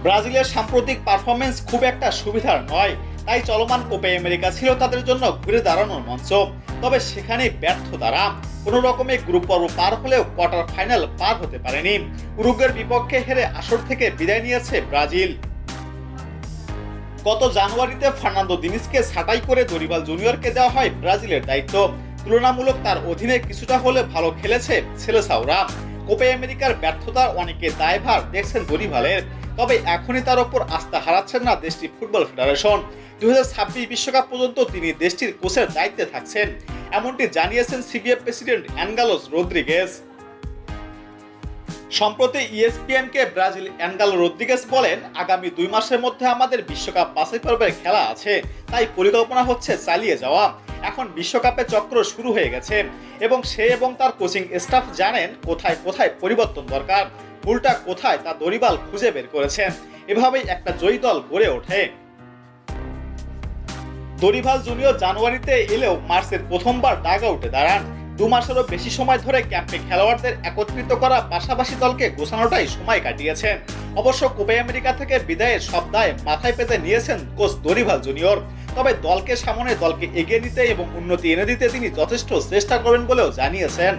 ব্রাজিলের সাম্প্রতিক পারফরমেন্স খুব একটা সুবিধার নয়, তাই চলমান কোপা আমেরিকা ছিল তাদের জন্য ঘুরে দাঁড়ানোর মঞ্চ। তবে সেখানে ব্যর্থ তারা, কোনো রকমে গ্রুপ পর্ব পার হলেও কোয়ার্টার ফাইনাল পার হতে পারেনি। উরুগুয়ের বিপক্ষে হেরে আসর থেকে বিদায় নিয়েছে ব্রাজিল। গত জানুয়ারিতে ফার্নান্দো দিনিজকে ছাঁটাই করে দরিবাল জুনিয়রকে দেওয়া হয় ব্রাজিলের দায়িত্ব। তুলনামূলক তার অধীনে কিছুটা হলে ভালো খেলেছে সেলেসাওরা। কোপা আমেরিকার ব্যর্থতার অনেকে দায়ভার দেখছেন দরিবালের, তবে এখনই তার ওপর আস্থা হারাচ্ছেন না দেশটির ফুটবল ফেডারেশন। 2026 বিশ্বকাপ পর্যন্ত তিনি দেশটির কোচের দায়িত্বে থাকছেন, এমনটি জানিয়েছেন সিবিএফ প্রেসিডেন্ট অ্যানগালোস রদ্রিগেজ। সম্প্রতি ইএসপিএনকে ব্রাজিল অ্যানগালো রদ্রিগেজ বলেন, আগামী 2 মাসের মধ্যে আমাদের বিশ্বকাপ বাছাই পর্বের খেলা আছে, তাই পরিকল্পনা হচ্ছে চালিয়ে যাওয়া। এখন বিশ্বকাপে চক্র শুরু হয়ে গেছে এবং সে এবং তার কোচিং স্টাফ জানেন কোথায় কোথায় পরিবর্তন দরকার, ভুলটা কোথায় তা দরিবাল খুঁজে বের করেছেন। এভাবেই একটা জয়ী দল গড়ে ওঠে। দরিবাল জুনিয়র জানুয়ারিতে এলেও মার্চের প্রথমবার ডাগ আউটে দাঁড়ান। 2 মাসেরও বেশি সময় ধরে ক্যাম্পে খেলোয়াড়দের একত্রিত করা, পাশাপাশি দলকে গোছানোটাই সময় কাটিয়েছেন। অবশ্য কোপা আমেরিকা থেকে বিদায়ের সব দায় মাথায় পেতে নিয়েছেন কোচ দরিবাল জুনিয়র। তবে দলকে সামনে, দলকে এগিয়ে নিতে এবং উন্নতি এনে দিতে তিনি যথেষ্ট চেষ্টা করবেন বলেও জানিয়েছেন।